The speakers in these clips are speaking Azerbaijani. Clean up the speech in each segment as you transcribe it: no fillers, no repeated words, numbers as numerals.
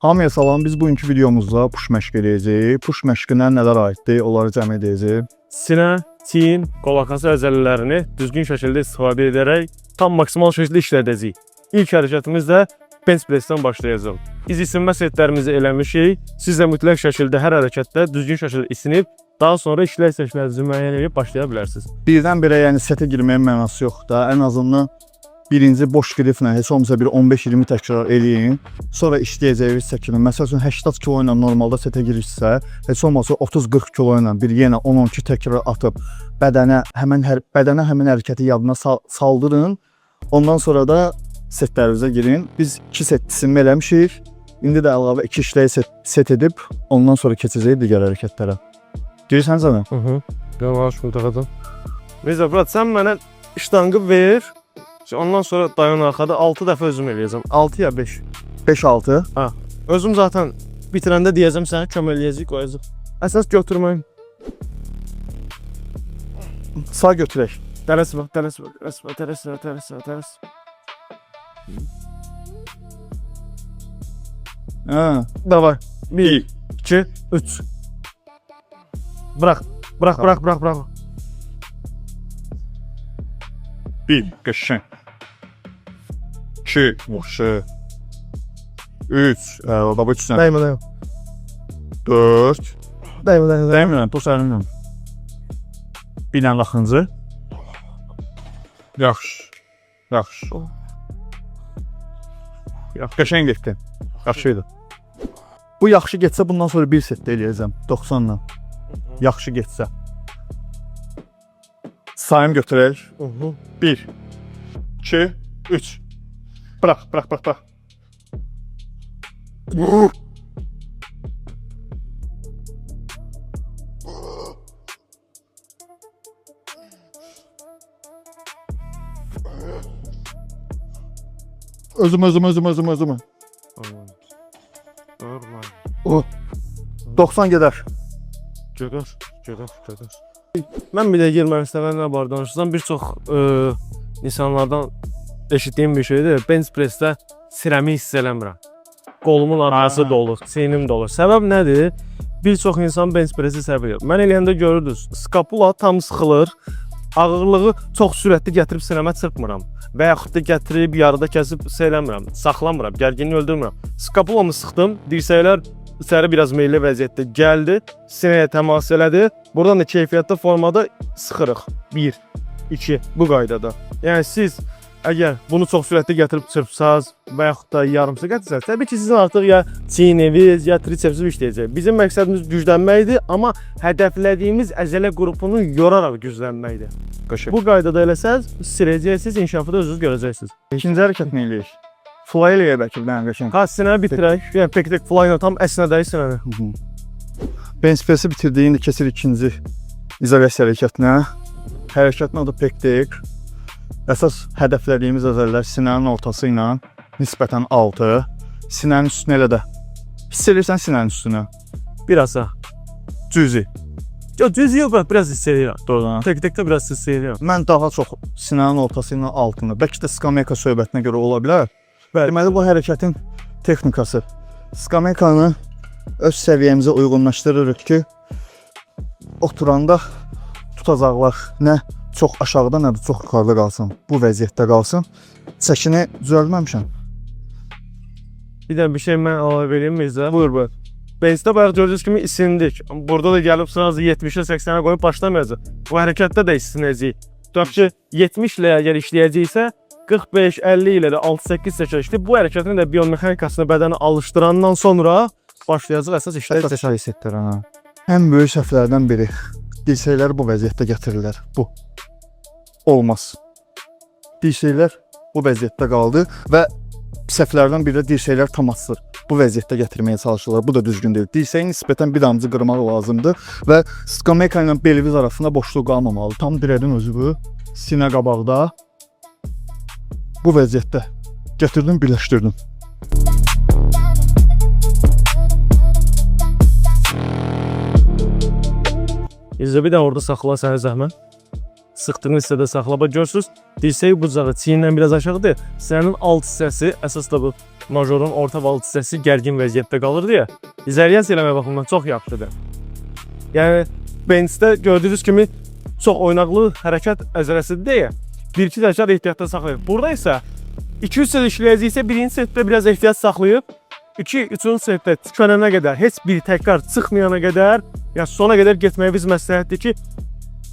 Hamıya salam, biz bugünkü videomuzda push məşq edəcəyik. Push məşqinə nələr aiddir, onları cəm edəcəyik. Sinə, çiyin, qol arxası əzələlərini düzgün şəkildə istifadə edərək tam maksimal şəkildə işlədəcəyik. İlk hərəkətimiz də bench press-dən başlayacaq. Biz isinmə setlərimizi eləmişik. Siz də mütləq şəkildə hər hərəkətdə düzgün şəkildə isinib, daha sonra işlək seçmənizi müəyyən edib başlaya bilərsiniz. Birdən-birə yəni setə girməyin mənası yoxdur da. Ən azından birinci boş qriflə heç olmasa bir 15-20 təkrar eləyin. Sonra işləyəcəyiniz çəkilir. Məsəl üçün 80 kilo ilə normalda setə girirsə, heç olmasa 30-40 kilo ilə bir yenə 10-12 təkrar atıb bədənə həmin hərəkəti yadına saldırın. Ondan sonra da setlərinizə girin. Biz 2 set isinmə eləmişik. İndi də əlavə 2 işləyi set edib ondan sonra keçəcəyik digər hərəkətlərə. Girirsən canım? Yavaş mütəxədim. Mirza, brat, sən mənə iştangı ver. Ondan sonra dayan arxada 6 dəfə özüm eləyəcəm. 6 ya 5? 5-6. Ha. Özüm zaten bitirəndə deyəcəm sənə kömək eləyəcək, qoyacaq. Əsas götürməyin. Sağ götürək. Dərəs bax, dərəs. Ha. Davay. 1, 2, 3. Bırak. 1, qəşəng. 2, yaxşı. 3, baba 3 sənə. Dəymə. 4. Dəymə. Dəymə, bu sənin. Bir dənə laxıncı. Yaxşı. Qəşəng getdi. Yaxşıydı. Bu yaxşı getsə bundan sonra bir set də eləyəcəm 90-la. Yaxşı getsə. Sayım götürək. 1, 2, 3. Bırak. Özüm. 90 gedər. Gedər. Mən bir də girmək istəyən nə var danışırsam, bir çox insanlardan eşitdiyim bir şeydir. Bench press-də sinəmi hiss eləmirəm. Qolumun arası dolur, çiynim dolur. Səbəb nədir? Bir çox insan bench press-i sevir. Mən eləyəndə görürdünüz, skapula tam sıxılır. Ağırlığı çox sürətli gətirib sinəmə çırpmıram. Və yaxud da gətirib yarıda kəsib eləmirəm, saxlamıram, gərginliyi öldürmürəm. Skapulamı sıxdım, dirsəklər içəri biraz meyilli vəziyyətdə gəldi, sinəyə təmas elədi. Buradan da keyfiyyətli formada sıxırıq. 1, 2, bu qaydada. Yəni siz əgər bunu çox sürətli gətirib çırpsaz və yaxud da yarımsı gətirsəz, təbii ki, sizin artıq ya çiyniniz, ya tricepsiniz işləyəcək. Bizim məqsədimiz güclənməkdir, amma hədəflədiyimiz əzələ qrupunu yoraraq güclənməkdir. Bu qaydada eləsəz, siləcəksiniz, inkişafı da özünüz görəcəksiniz. İkinci hərəkət nə eləyək? Fly eləyək bəlkə bir dənə qəşəng. Sinəni bitirək. Yəni pek fly ilə tam əsnədək sinəni. Bench press-i bitirdik, indi keçirik ikinci izolyasiya hərəkətinə. Hərəkətin adı pektik. Əsas hədəflədiyimiz əzələlər sinənin ortası ilə nisbətən altı. Sinənin üstünə elə də. Hiss edirsən sinənin üstünə? Biraz da. Cüzi. Cüzi yox, biraz hiss edirəm. Doğrudan. Pektikdə biraz hiss edirəm. Mən daha çox sinənin ortası ilə altını. Bəlkə də skameyka söhbətinə görə ola bilər. Deməli, bu hərəkətin texnikası. Skameykanı öz səviyyəmizə uyğunlaşdırırıq ki, oturanda tutacaqlar nə çox aşağıda, nə də çox yuxarıda qalsın. Bu vəziyyətdə qalsın. Çəkini düzəltməmişəm. Bir də bir şey mən əlavə edeyim Mirza. Buyur. Benchdə bayaq gördüyünüz kimi isindik. Burada da gəlib sırası 70-ə 80-ə qoyub başlamayacaq. Bu hərəkətdə də isinəcəyik. Tutaq ki, 70 ilə əgər işləyəcəksə, 45-50 ilə də 6-8 seçilişdir. Bu hərəkətin də biomexanikasını bədəni alışdırandan sonra başlayacaq əsas işlər. Ən böyük səhvlərdən biri. Dirsəkləri bu vəziyyətdə gətirirlər. Bu. Olmaz. Dirsəklər bu vəziyyətdə qaldı və səhvlərdən biri də dirsəklər tam açılır. Bu vəziyyətdə gətirməyə çalışırlar. Bu da düzgün deyil. Dirsəyin nisbətən bir damcı qırmaq lazımdır və skameyka ilə belimiz arasında boşluq qalmamalı. Tam dirədin özü bu. Sinə qabaqda. Bu vəziyyətdə gətirdim, birləşdirdim. Bir də orada saxla sənə zəhmət. Sıxdığın hissədə saxla. Bax, görürsünüz, dirsəyi bucağı çiyinlə biraz aşağıdır. Sinənin alt hissəsi əsas da bu majorun orta val hissəsi gərgin vəziyyətdə qalırdı ya, izolasiya eləmə baxımından çox yaxşıdır. Yəni Benzdə gördüyünüz kimi çox oynaqlı hərəkət əzələsidir deyə 1-2 təkrar ehtiyatda saxlayır. Burada isə 2-3 set işləyəcəksə birinci setdə biraz ehtiyat saxlayıb 2-3-cü setdə tükənənə qədər, heç bir təkrar çıxmayana qədər, yəni sona qədər getməyi biz məsləhətdir ki,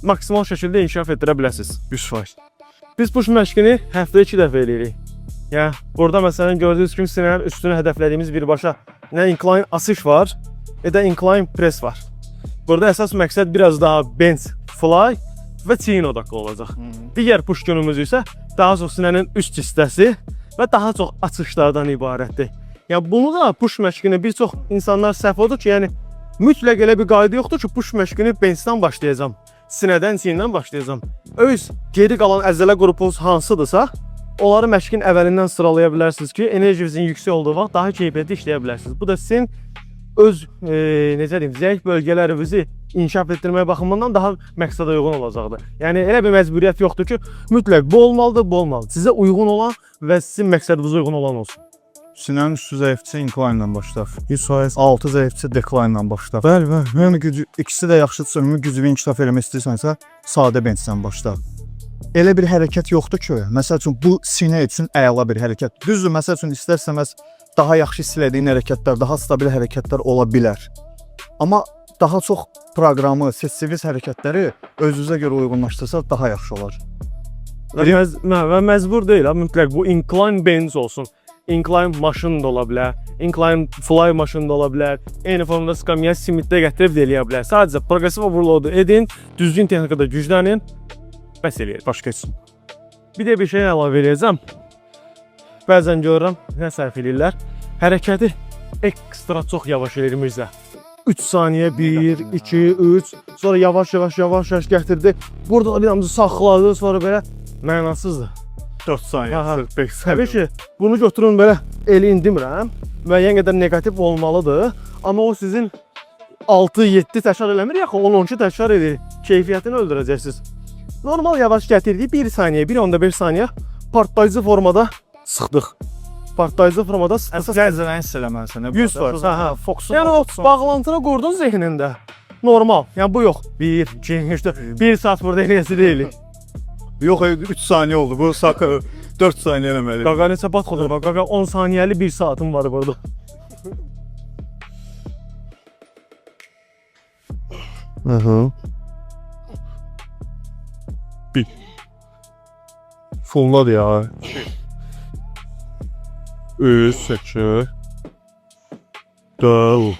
maksimal şəkildə inkişaf etdirə biləsiniz. 100%. Biz push məşqini həftədə 2 dəfə eləyirik. Yəni burada məsələn gördüyünüz kimi sinənin üstünə hədəflədiyimiz birbaşa nə incline asış var, nə də incline press var. Burada əsas məqsəd biraz daha bench, fly və çiyin odaqlı olacaq. Digər push günümüz isə daha çox sinənin üst hissəsi və daha çox açışlardan ibarətdir. Yəni bunu da push məşqini bir çox insanlar səhv odur ki, yəni mütləq elə bir qayda yoxdur ki, push məşqini benchdən başlayacağam, sinədən, çiyindən başlayacağam. Öz geri qalan əzələ qrupunuz hansıdırsa, onları məşqin əvvəlindən sıralaya bilərsiniz ki, enerjinizin yüksək olduğu vaxt daha keyfiyyətli işləyə bilərsiniz. Bu da sizin öz necə deyim, zəif bölgələrinizi inkişaf etdirmək baxımından daha məqsədə uyğun olacaqdır. Yəni elə bir məcburiyyət yoxdur ki, mütləq bu olmalıdır, bu olmalıdır. Sizə uyğun olan və sizin məqsədinizə uyğun olan olsun. Sinənin üstü zəifçi incline ilə başlar. 100%. Altı zəifçi decline ilə başlar. Bəli, ümumi gücü ikisi də yaxşıdırsa, ümumi gücünü inkişaf etmək istəyirsənsə, sadə benchdən başla. Elə bir hərəkət yoxdur ki, məsəl üçün bu sinə üçün əla bir hərəkət. Düzdür, məsəl üçün istərsəməz daha yaxşı hiss elədiyin hərəkətlər, daha stabil hərəkətlər ola bilər. Amma daha çox proqramı, seçdiyiniz hərəkətləri özünüzə görə uyğunlaşdırsaq daha yaxşı olar. Və məcbur deyil, mütləq bu incline bench olsun. Incline maşın da ola bilər, incline fly maşın da ola bilər, eyni formada skamya simitdə gətirib də eləyə bilər. Sadəcə progressiv overload edin, düzgün texnikada güclənin, bəs eləyir, başqa heç. Bir də bir şey əlavə edəcəm. Bəzən görürəm, nə sərf eləyirlər, hərəkəti ekstra çox yavaş eləyir Mirzə. 3 saniyə, 1, 2, 3, sonra yavaş gətirdi. Burada da bir amca saxladı, sonra belə mənasızdır. 4 saniyə, 45 saniyə. Təbii ki, bunu götürün belə eləyin demirəm. Müəyyən qədər negativ olmalıdır. Amma o sizin 6-7 təkrar eləmir, yaxı 10-12 təkrar edir. Keyfiyyətini öldürəcəksiniz. Normal yavaş gətirdik, 1 saniyə, 1.5 saniyə partlayıcı formada sıxdıq. Partlayıcı formada əsas əzələni hiss eləməlisən. 100%. Hə, fokusun. Yəni o bağlantını qurdun zehnində. Normal. Yəni bu yox. 1, 2, 3, 1 saat burada eləyəsi deyil. Yox, 3 saniyə oldu. Bu sakı 4 saniyə eləməli. Qaqa neçə bat olur? Qaqa 10 saniyəli 1 saatım var burada. Bir. Fulladı ya. 3, 8, 4,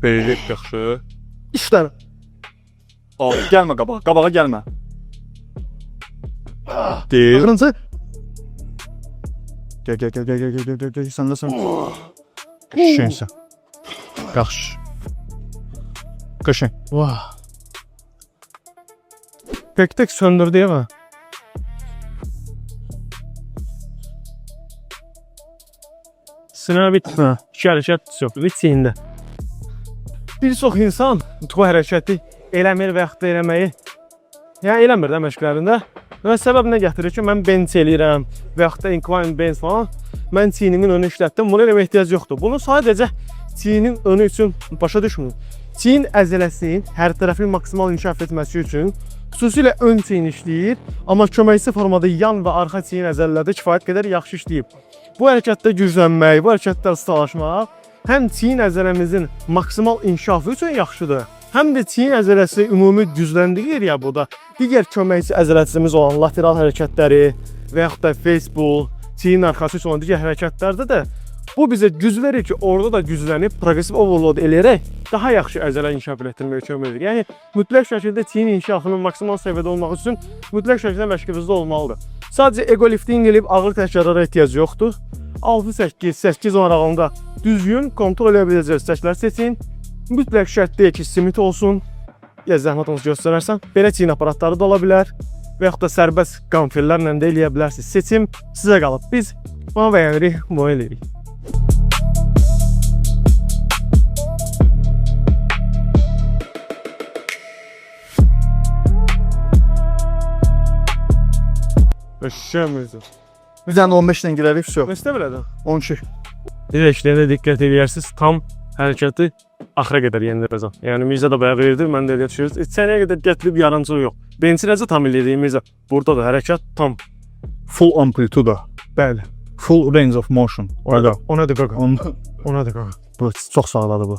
5, yaxşı. İşlər. Gəlmə qabağa gəlmə. Deyil. Axırıncı. Gəl. Sən də sən. Qəşəngsən. Yaxşı. Qəşəng. Vah. Tek söndürdü ya. Sinə bitmə. İki hərəkət yox. Bitçiyində. Bir çox insan bu hərəkəti eləmir və yaxud da eləməyi eləmir də məşqlərində. Və səbəb nə gətirir ki, mən bench eləyirəm və yaxud da incline bench falan. Mən çiynimin önünü işlətdim. Buna eləmə ehtiyac yoxdur. Bunu sadəcə çiynin önü üçün başa düşmün. Çiyin əzələsinin hər tərəfli maksimal inkişaf etməsi üçün xüsusilə ön çiyin işləyir, amma köməkçi formada yan və arxa çiyin əzələlərdə kifayət qədər yaxşı işləyib. Bu hərəkətdə güclənmək, bu hərəkətdə ustalaşmaq həm çiyin əzələmizin maksimal inkişafı üçün yaxşıdır, həm də çiyin əzələsi ümumi gücləndirir ya burada. Digər köməkçi əzələsimiz olan lateral hərəkətləri və yaxud da face pull, çiyin arxası üçün olan digər hərəkətlərdə də bu bizə güc verir ki, orada da güclənib progressiv overload eləyərək daha yaxşı əzələ inkişaf etdirməyə kömək edir. Yəni mütləq şəkildə çiyin inkişafının maksimal səviyyədə olmaq üçün mütləq şəkildə məşqinizdə olmalıdır. Sadəcə ego lifting eləyib ağır təkrarlara ehtiyac yoxdur. 6-8 aralığında düzgün kontrol edə biləcəksiniz çəkilər seçin. Mütləq şərt deyil ki, simit olsun. Ya zəhmət olsun göstərərsən. Belə çiyin aparatları da ola bilər və yaxud da sərbəst qamfillərlə də eləyə bilərsiniz. Seçim sizə qalıb. Biz bunu bəyənirik, bunu eləyirik. Qəşəngdir. Bir dənə 15 ilə girərik, vəsə. Neçə belədir? 12. Dirəklərə diqqət edirsiniz, tam hərəkəti axıra qədər yeniləcəm. Yəni Mirzə də bayaq verdi, mən də elə düşürüz. Sənəyə qədər gətirib yarımçıq yox. Birinci necə tam eləyir Mirzə? Burada da hərəkət tam. Full amplituda. Bəli. Full range of motion. Orada. Ona da qaqa. Onda Ona da qaqa. bu çox sağladı bu.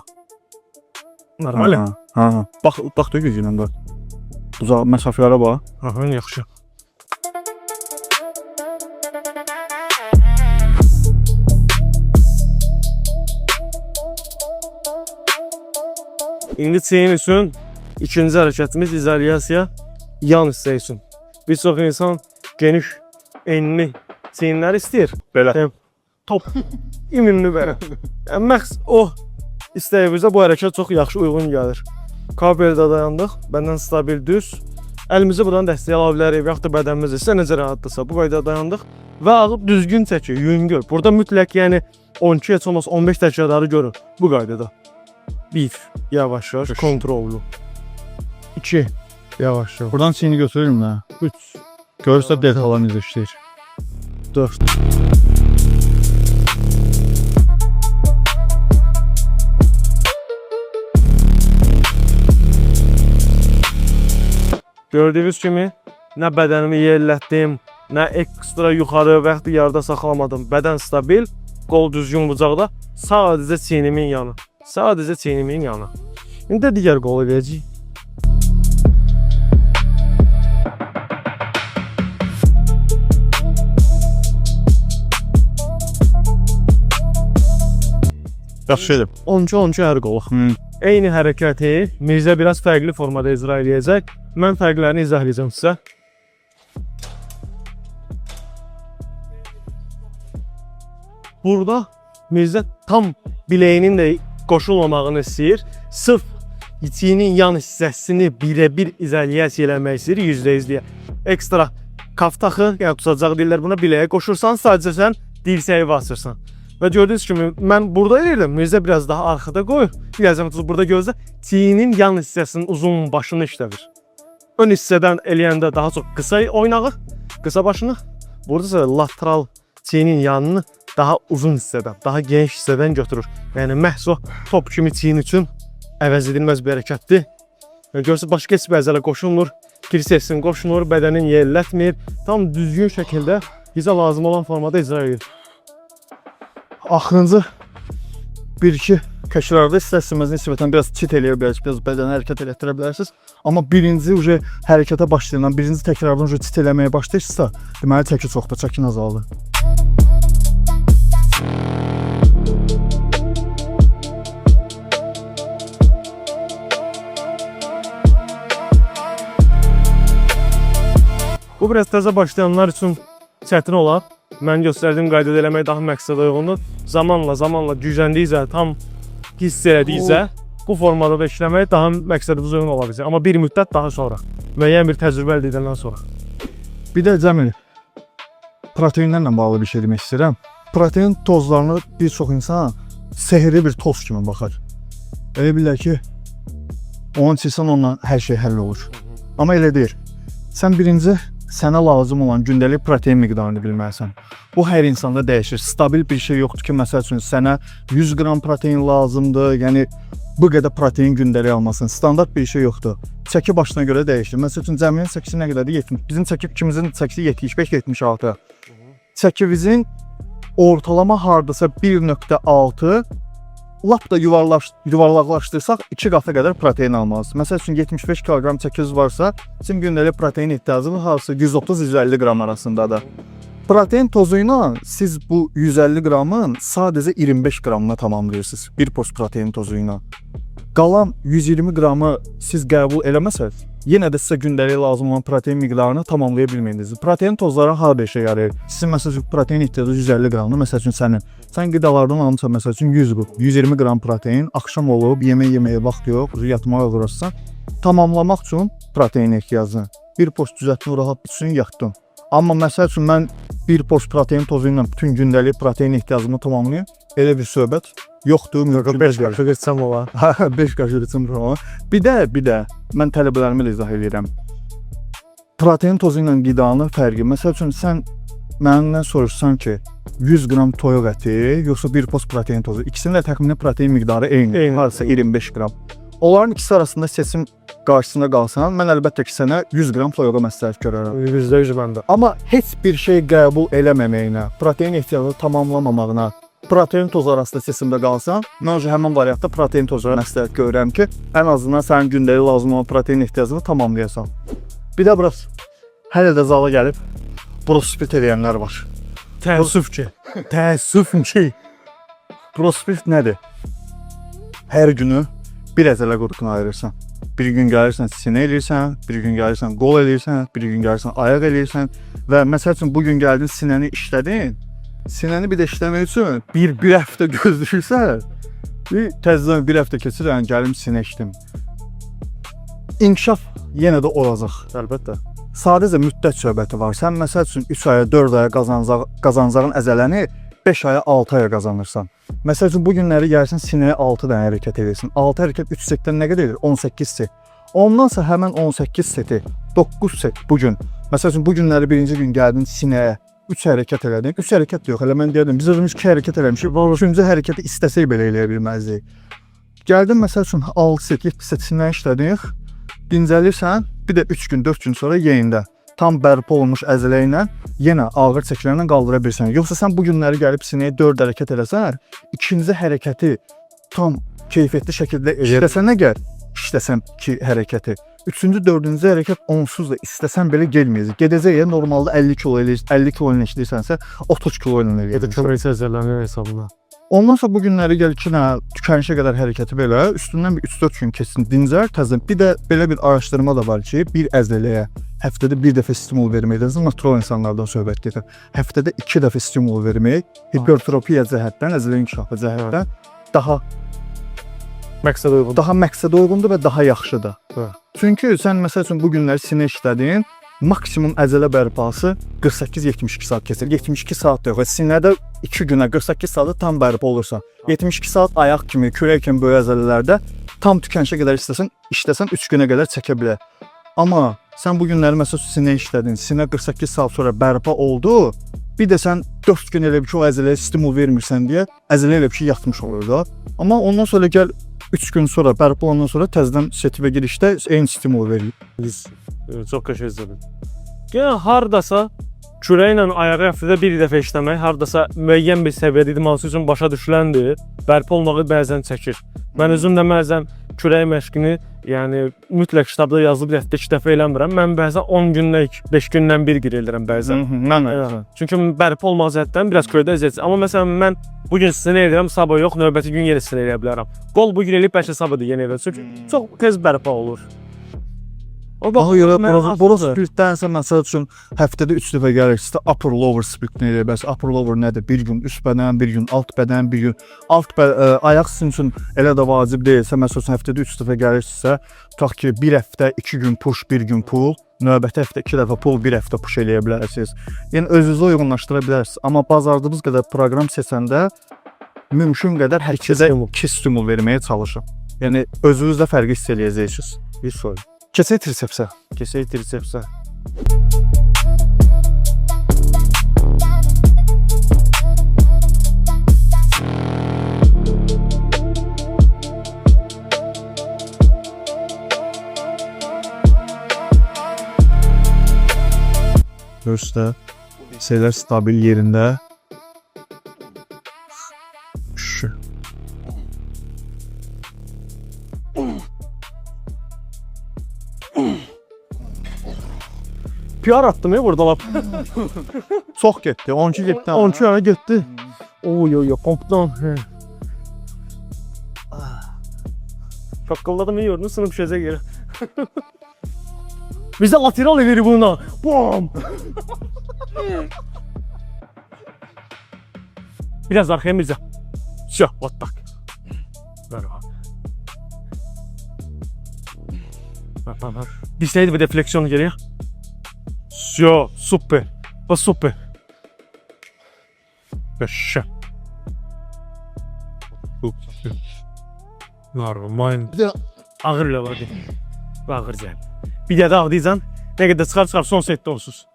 Normal. Ha. Bax da gücünlə də. Uzaq məsafələrə bax. Aha, yaxşı. İndi çiyin üçün ikinci hərəkətimiz izolyasiya yan hissə üçün. Bir çox insan geniş, enli çiyinlər istəyir. Belə. Top iminli belə. Yəni məqs o istəyimizə bu hərəkət çox yaxşı uyğun gəlir. Kabeldə dayandıq, bəndən stabil düz. Əlimizi buradan dəstəyə ala bilərik, yaxud da bədənimiz isə necə rahatdırsa bu qaydada dayandıq və ağıb düzgün çəkir, yüngül. Burada mütləq yəni 12 heç olmaz 15 təkrarları görün bu qaydada. 1 yavaş-yavaş kontrollu. 2 yavaş-yavaş. Buradan çiyini götürürüm də. 3 Görürsə detallarını işləyir. 4 Gördüyünüz kimi nə bədənimi yerlətdim, nə ekstra yuxarı və yaxud da yarıda saxlamadım. Bədən stabil, qol düzgün bucaqda, sadəcə çiynimin yanı. Sadəcə çiynimin yanı. İndi də digər qolu verəcəyik. Yaxşı edib. 12 hər qolu. Eyni hərəkəti Mirzə biraz fərqli formada icra edəcək. Mən fərqlərini izah edəcəm sizə. Burada Mirzə tam biləyinin də qoşulmamağını istəyir. Sırf çiyinin yan hissəsini birə-bir izolyasiya eləmək istəyir %100-liyə. Ekstra kaf taxı, yəni tutacaq deyirlər buna, biləyə qoşursan, sadəcə sən dirsəyi basırsan. Və gördüyünüz kimi mən burada eləyirəm, Mirzə biraz daha arxada qoyur. Birazdan burada gözlə, çiyinin yan hissəsinin uzun başını işlədir. Ön hissədən eləyəndə daha çox qısa oynağır, qısa başını. Burada isə lateral çiyinin yanını daha uzun hissədən, daha geniş hissədən götürür. Yəni məhz o top kimi çiyin üçün əvəz edilməz bir hərəkətdir. Görürsünüz, başqa heç bir əzələ qoşulmur, tricepsin qoşulur, bədənin yerlətmir. Tam düzgün şəkildə bizə lazım olan formada icra edir. Axırıncı 1-2 təkrarda istərsiniz nisbətən biraz çit eləyə bilərsiniz, biraz bədəni hərəkət elətdirə bilərsiniz. Amma birinci hərəkətə başlayandan, birinci təkrardan çit eləməyə başlayırsınızsa, deməli çəki çoxdur, çəkin azaldı. Bu biraz təzə başlayanlar üçün çətin olar. Mən göstərdiyim qaydada eləmək daha məqsədə uyğundur. Zamanla gücləndikcə, tam hiss elədikcə bu formada da işləmək daha məqsədimizə uyğun ola biləcək. Amma bir müddət daha sonra, müəyyən bir təcrübə əldə edəndən sonra. Bir də Cəmil, proteinlərlə bağlı bir şey demək istəyirəm. Protein tozlarını bir çox insan sehirli bir toz kimi baxar. Elə bilər ki, onu içirsən onunla hər şey həll olur. Amma elə deyil. Sən birinci sənə lazım olan gündəlik protein miqdarını bilməlisən. Bu hər insanda dəyişir. Stabil bir şey yoxdur ki, məsəl üçün sənə 100 qram protein lazımdır. Yəni bu qədər protein gündəlik almasın. Standart bir şey yoxdur. Çəki başına görə dəyişir. Məsəl üçün Cəmilin çəkisi nə qədərdir? 70. Bizim ikimizin çəkisi 75-76. Çəkimizin ortalama hardasa 1.6, lap da yuvarlaqlaşdırsaq 2 qata qədər protein almalısınız. Məsəl üçün 75 kg çəkiniz varsa, sizin gündəlik protein ihtiyacınız harasa 130-150 qram arasındadır. Protein tozu ilə siz bu 150 qramın sadəcə 25 qramına tamamlayırsınız. Bir post protein tozu ilə. Qalan 120 qramı siz qəbul eləməsəz, yenə də sizə gündəlik lazım olan protein miqdarını tamamlaya bilməyiniz. Protein tozları harada işə yarayır? Sizin məsəl üçün protein ihtiyacı 150 qramdır, məsəl üçün sən qidalardan almısan məsəl üçün 120 qram protein, axşam olub, yeməyə vaxt yox, yatmağa uğraşsan, tamamlamaq üçün protein ehtiyacını bir post düzəltmə rahat üçün yatdın. Amma məsəl üçün mən bir post protein tozu ilə bütün gündəlik protein ehtiyacımı tamamlayım, elə bir söhbət yoxdur. 5 qarışıq içsəm olar. 5 qarışıq içsəm olar. Bir də mən tələbələrimə də izah edirəm. Protein tozu ilə qidanın fərqi. Məsəl üçün sən məndən soruşsan ki, 100 qram toyuq əti, yoxsa bir post protein tozu, ikisinin də təxminən protein miqdarı eyni, hardasa 25 qram. Onların ikisi arasında seçim qarşısında qalsan, mən əlbəttə ki, sənə 100 qram toyuğa məsləhət görərəm. %100 məndə. Amma heç bir şey qəbul eləməməyinə, protein ehtiyacını tamamlamamağına, protein tozu arasında seçimdə qalsan, mən həmin variantda protein tozu məsləhət görürəm ki, ən azından sənin gündəlik lazım olan protein ehtiyacını tamamlayasan. Bir də biraz hələ də zala gəlib CrossFit edənlər var. Təəssüf ki. Təəssüf ki. CrossFit nədir? Hər günü bir əzələ qrupuna ayırırsan. Bir gün gəlirsən sinə eləyirsən, bir gün gəlirsən qol eləyirsən, bir gün gəlirsən ayaq eləyirsən və məsəl üçün bu gün gəldin sinəni işlədin. Sinəni bir də işləmək üçün bir həftə gözləyirsən. Təzədən bir həftə keçirən gəlim sinə işlədim. İnkişaf yenə də olacaq. Əlbəttə. Sadəcə müddət söhbəti var. Sən məsəl üçün 3 aya, 4 aya qazanacağın əzələni 5 aya, 6 aya qazanırsan. Məsəl üçün bu günləri gəlsən sinəyə 6 dənə hərəkət edirsən. 6 hərəkət 3 setdən nə qədər edir? 18 set. Ondansa həmin 18 seti 9 set bu gün. Məsəl üçün bu günləri birinci gün gəldin sinəyə 3 hərəkət elədin. 3 hərəkət yox, elə mən deyirdim. Biz özümüz 2 hərəkət eləmişik. 3-cü hərəkəti istəsək belə eləyə bilməzdik. Gəldin məsəl üçün 6 set, 7 set sinə işlədik. Dincəlirsən, bir də 3 gün, 4 gün sonra yeyində tam bərpa olmuş əzələ ilə yenə ağır çəkilərlə qaldıra bilirsən. Yoxsa sən bu günləri gəlib sinəyə 4 hərəkət eləsən, ikinci hərəkəti tam keyfiyyətli şəkildə işləsən əgər, işləsən 2 hərəkəti, üçüncü, dördüncü hərəkət onsuz da istəsən belə gəlməyəcək. Gedəcək ya normalda 50 kilo eləyirsən, 50 kilo ilə işləyirsənsə 30 kilo ilə eləyirsən. Köməkçi əzələnin hesabına. Ondan sonra bu günləri gəl ki, tükənişə qədər hərəkəti belə, üstündən bir 3-4 gün keçsin, dincəl, təzədən. Bir də belə bir araşdırma da var ki, bir əzələyə həftədə bir dəfə stimul verməkdən, natural insanlardan söhbət gedir. Həftədə 2 dəfə stimul vermək, hipertrofiya cəhətdən, əzələ inkişafı cəhətdən daha məqsədə uyğundur və daha yaxşıdır. Çünki sən məsəl üçün bu günləri sinə işlədin, maksimum əzələ bərpası 48-72 saat keçir. 72 saat yox. Sinədə 2 günə 48 saatda tam bərpa olursan. 72 saat ayaq kimi, kürək kimi böyük əzələlərdə tam tükənişə qədər işləsən 3 günə qədər çəkə bilər. Amma sən bu günləri məsələn sinə işlədin, sinə 48 saat sonra bərpa oldu. Bir də sən 4 gün elə bir ki o əzələyə stimul vermirsən deyə əzələ elə bir ki yatmış olur da. Amma ondan sonra gəl 3 gün sonra bərpa olandan sonra təzədən setivə girişdə eyni stimul verir. Çox qəşəngdir. Yəni hardasa kürəklə ayağı həftədə bir dəfə işləmək, hardasa müəyyən bir səviyyədə idmançı üçün başa düşüləndir. Bərpa olmağı bəzən çəkir. Mən özüm də bəzən kürək məşqini, yəni mütləq kitabda yazılıb həftədə 2 dəfə eləmirəm. Mən bəzən 10 günlük, 5 gündən bir girirəm bəzən. Çünki bərpa olmaq cəhətdən biraz kürəkdə əziyyət. Amma məsələn mən bu gün sinə edirəm, sabah yox, növbəti gün yenə sinə eləyə bilərəm. Qol bu gün eləyib bəlkə sabah da yenə edirəm. Çünki çox tez bərpa olur. Bura splitdənsə məsəl üçün həftədə 3 dəfə gəlirsə upper lower splitini eləyir. Bəs upper lower nədir? Bir gün üst bədən, bir gün alt bədən, bir gün ayaq sizin üçün elə də vacib deyilsə, məsəl üçün həftədə 3 dəfə gəlirsə, tutaq ki, bir həftə 2 gün push, bir gün pull, növbəti həftə 2 dəfə pull, bir həftə push eləyə bilərsiniz. Yəni özünüzə uyğunlaşdıra bilərsiniz. Amma bacardığınız qədər proqram seçəndə mümkün qədər hər ikidə 2 stimul verməyə çalışın. Yəni özünüzdə fərqi hiss eləyəcəksiniz. Bir soru. Keçək trisepsə. Keçək trisepsə. Görürsüz, şeylər stabil yerində. PR attım ya burada lap. Çox getdi, 12 getdi. 12 yana getdi. Oy, kompdan. Şaqqılladım, iyi gördün, sınıf düşəcək yerə. Bizə lateral verir buna. Bam! Biraz arxaya Mirza. Şah, what tak. Merhaba. Bak. Dişləydi bir defleksiyon geriyə. Все, super. Va super. Qəşəng. Normal. Ağır ilə var. Ağır cəhət. Bir də ağlayacaqsan, nə qədər çıxar son setdə olsunuz.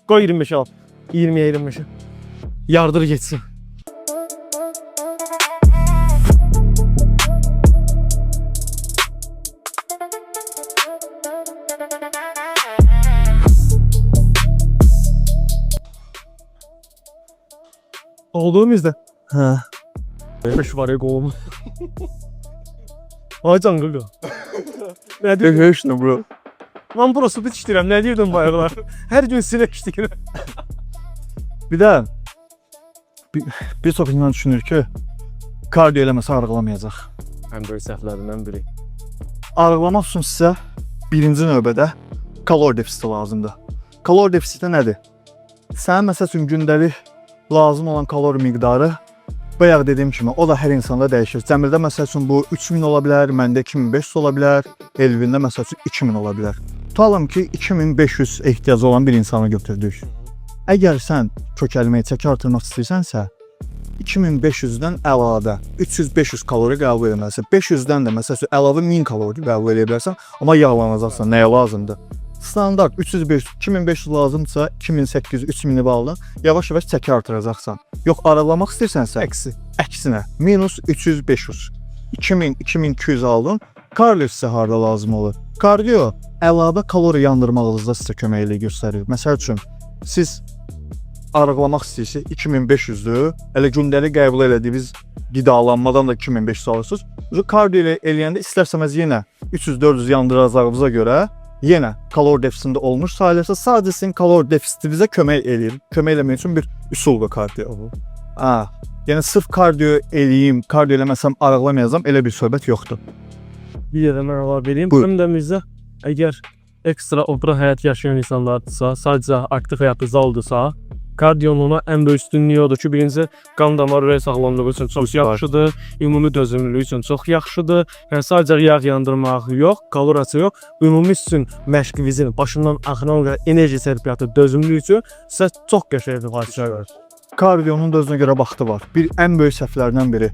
Qoy 25 al. 20'ye 25'e. Yardır geçsin. Olduğum izle. Hə. 5 var ya kolumu. Ay can qıqa. Ne diyorsun? Heç nə bro. Ben burası bit işləyirəm. Ne diyordun bayaqlar? Her gün sinek işləyirəm. Bir də bir çox insan düşünür ki, kardiyo eləməsə arıqlamayacaq. Ən böyük səhvlərindən biri. Arıqlamaq üçün sizə birinci növbədə kalori defisiti lazımdır. Kalori defisiti nədir? Sənin məsəl üçün gündəlik lazım olan kalori miqdarı bayaq dediyim kimi o da hər insanda dəyişir. Cəmildə məsəl üçün bu 3000 ola bilər, məndə 2500 ola bilər, Elvində məsəl üçün 2000 ola bilər. Tutalım ki 2500 ehtiyacı olan bir insanı götürdük. Əgər sən kökəlməyi, çəki artırmaq istəyirsənsə 2500-dən əlavə 300-500 kalori qəbul etməlisən. 500-dən də məsəl üçün əlavə 1000 kalori qəbul edə bilərsən, amma yağlanacaqsan. Nəyə lazımdır? Standart 300-500, 2500 lazımdırsa 2800-3000-i bağlı yavaş-yavaş çəki artıracaqsan. Yox, aralamaq istəyirsənsə əksinə minus 300-500, 2000-2200 aldın. Kardiyo sizə harda lazım olur? Kardiyo əlavə kalori yandırmağınızda sizə kömək elə göstərir. Məsəl üçün siz arıqlamaq istəyirsiniz 2500-dür. Elə gündəlik qəbul elədiyiniz qidalanmadan da 2500 alırsınız. Kardiyo eləyəndə istərsəməz yenə 300-400 yandıracağınıza görə yenə kalori defisitində olmuş sayılırsa sadəcə sizin kalori defisitinizə kömək eləyir. Kömək eləmək üçün bir üsuldur kardiyo. Yəni sırf kardiyo eləyim, kardiyo eləməsəm arıqlamayacağam elə bir söhbət yoxdur. Bir yerden əlavə vereyim. Buyur. Həm də bizdə əgər ekstra oturan həyat yaşayan insanlardırsa, sadəcə aktiv həyatı zaldırsa, kardiyonun ona ən böyük üstünlüyü odur ki, birinci qan damar ürək sağlamlığı üçün çox yaxşıdır, ümumi dözümlülük üçün çox yaxşıdır. Yəni sadəcə yağ yandırmaq yox, kaloriyası yox, ümumi üçün məşqinizin başından axıran qədər enerji sərfiyyatı, dözümlülük üçün sizə çox qəşəng bir hadisə verir. Kardiyonun da özünə görə vaxtı var. Bir ən böyük səhvlərdən biri.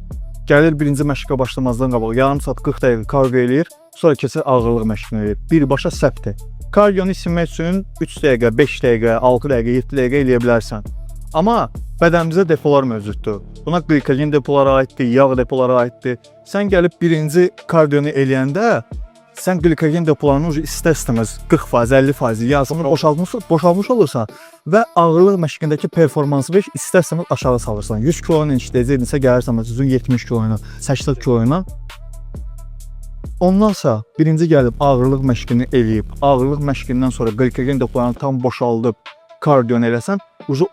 Gəlir birinci məşqə başlamazdan qabaq yarım saat 40 dəqiqə kardiyo eləyir, sonra keçir ağırlıq məşqini eləyir. Birbaşa səhvdir. Kardiyonu isinmək üçün 3 dəqiqə, 5 dəqiqə, 6 dəqiqə, 7 dəqiqə eləyə bilərsən. Amma bədənimizdə depolar mövcuddur. Buna glikogen depolara aiddir, yağ depolara aiddir. Sən gəlib birinci kardiyonu eləyəndə sən glikogen depolarını istər-istəməz 40%, 50% yazımını boşalmış olursan və ağırlıq məşqindəki performansı istər-istəməz aşağı salırsan. 100 kilo ilə işləyəcəkdinsə gəlirsən məsələn 70 kilo ilə, 80 kilo ilə. Ondansa birinci gəlib ağırlıq məşqini eləyib, ağırlıq məşqindən sonra glikogen depolarını tam boşaldıb kardiyon eləsən,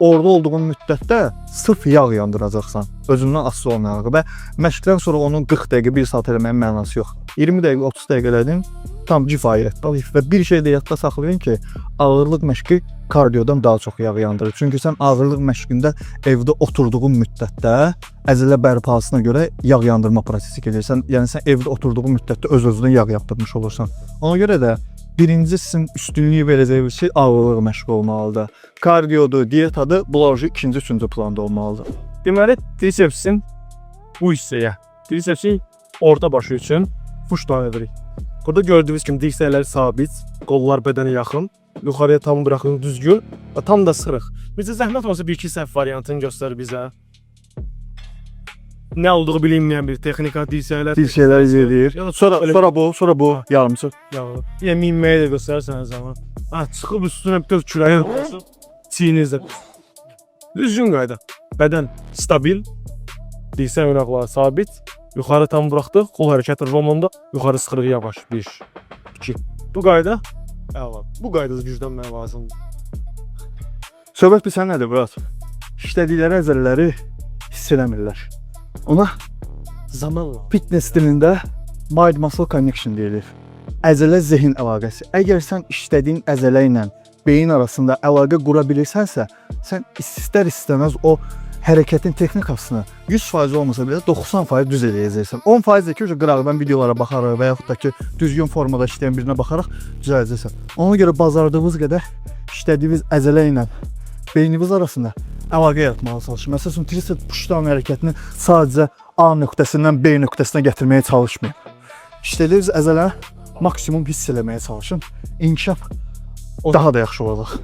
orada olduğun müddətdə sırf yağ yandıracaqsan. Özündən asılı olmayaraq və məşqdən sonra onun 40 dəqiqə, 1 saat eləməyin mənası yox. 20 dəqiqə, 30 dəqiqə elədin, tam kifayət. Və bir şey də yadda saxlayın ki, ağırlıq məşqi kardiyodan daha çox yağ yandırır. Çünki sən ağırlıq məşqində evdə oturduğun müddətdə əzələ bərpasına görə yağ yandırma prosesi gedirsən. Yəni sən evdə oturduğun müddətdə öz-özünə yağ yaptırmış olursan. Ona görə də birinci sizin üstünlüyü verəcəyi bir şey ağırlıq məşqi olmalıdır. Kardiyodur, diyetadır, bunlar ikinci, üçüncü planda olmalıdır. Deməli, trisepsin bu hissəyə, trisepsin orta başı üçün puşdan edirik. Burada gördüyünüz kimi dirsəklər sabit, qollar bədənə yaxın, yuxarıya tam bıraxın düzgün və tam da sırıq. Bizə zəhmət olsa bir-iki səhv variantını göstər bizə. Nə olduğu bilinməyən bir texnika dirsəklər. Dirsəklər izləyir. Sonra bu yarımçıq. Yenə minməyi də göstərsən zaman. Çıxıb üstünə bir göz kürəyə çiyinizdə. Düzgün qayda. Bədən stabil, dirsək oynaqları sabit, yuxarı tam buraxdıq, qol hərəkəti romanda, yuxarı sıxırıq yavaş. 1, 2. Bu qayda, bu qaydada güclənmək lazımdır. Söhbət bilsən nədir, Murat? İşlədikləri əzələləri hiss eləmirlər. Ona Zamanla. fitness dilində mind-muscle connection deyilir. Əzələ-zehin əlaqəsi. Əgər sən işlədiyin əzələ ilə beyin arasında əlaqə qura bilirsənsə, sən istər-istəməz o hərəkətin texnikasını 100% olmasa belə 90% düz eləyəcəksən. 10% də ki, qıraqdan videolara baxaraq və yaxud da ki, düzgün formada işləyən birinə baxaraq düzələcəksən. Ona görə bazardığınız qədər işlədiyiniz əzələ ilə beyniniz arasında əlaqə yaratmağa çalışın. Məsələn, tricep pushdown hərəkətini sadəcə A nöqtəsindən B nöqtəsinə gətirməyə çalışmayın. İşlədiyiniz əzələ maksimum hiss eləməyə çalışın. İnkişaf daha da yaxşı olacaq.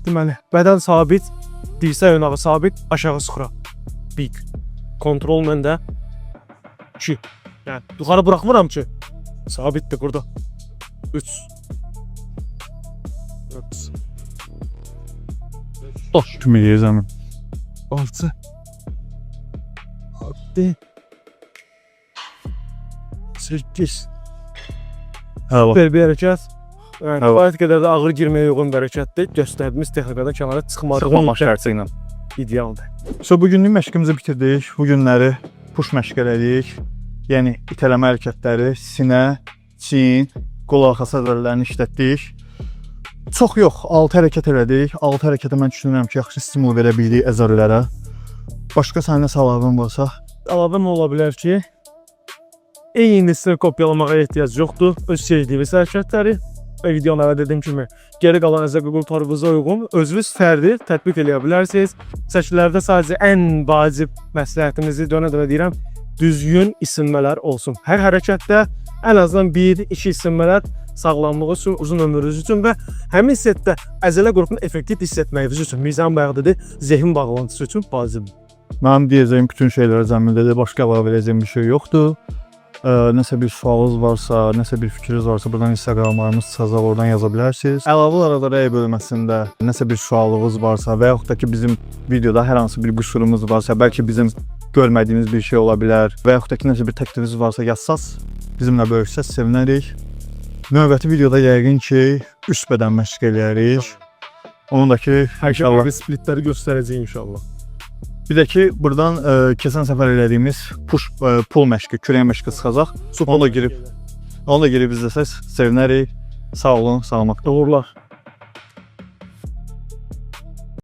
Deməli, bədən sabit, dirsə önağı sabit, aşağı sıxıra. 1. Kontrol məndə. 2. Yəni yuxarı buraxmıram ki. Sabitdir burada. 3. 4. Kimi yeyəcəm. 6. 7. 8. Hə, bax. Super bir hərəkət. Yəni, Evet. kifayət qədər də ağır girməyə uyğun bir hərəkətdir. Göstərdiyimiz texnikadan kənara çıxmadığımız şərti ilə. idealdır. So bu günlük məşqimizi bitirdik. Bu günləri push məşq elədik. Yəni itələmə hərəkətləri, sinə, çiyin, qol arxası əzələlərini işlətdik. Çox yox, 6 hərəkət elədik. 6 hərəkətə mən düşünürəm ki, yaxşı stimul verə bildik əzələlərə. Başqa sənin nəsə əlavən varsa? Əlavəm ola bilər ki, eynisini kopyalamağa ehtiyac yoxdur. Öz sevdiyiniz hərəkətləri və videolara dediyim kimi geri qalan əzəl qulparınıza uyğun özünüz fərdi tətbiq eləyə bilərsiniz. Çəkilərdə sadəcə ən vacib məsləhətimizi dönə-dönə deyirəm, düzgün isinmələr olsun. Hər hərəkətdə ən azından 1-2 isinmələr sağlamlıq üçün, uzun ömrünüz üçün və həmin setdə əzələ qrupunu effektiv hiss etməyiniz üçün, mizan bayaq dedi, zehin bağlantısı üçün vacibdir. Mənim deyəcəyim bütün şeylərə zəminlidir. Başqa əlavə edəcəyim bir şey yoxdur. Nəsə bir sualınız varsa, nəsə bir fikriniz varsa, buradan Instagramlarımız çıxacaq, oradan yaza bilərsiniz. Əlavə olaraq da rəy bölməsində nəsə bir sualınız varsa və yaxud da ki bizim videoda hər hansı bir qüsurumuz varsa, bəlkə bizim görmədiyimiz bir şey ola bilər və yaxud da ki nəsə bir təklifiniz varsa yazsaz, bizimlə bölüşsəz sevinərik. Növbəti videoda yəqin ki üst bədən məşq eləyərik. Onun da ki Hər şey splitləri göstərəcəyik inşallah. bir də ki buradan keçən səfər elədiyimiz pull məşqi, kürək məşqi çıxacaq. Onu da girib izləsəz sevinərik. Sağ olun, salamat. Uğurlar.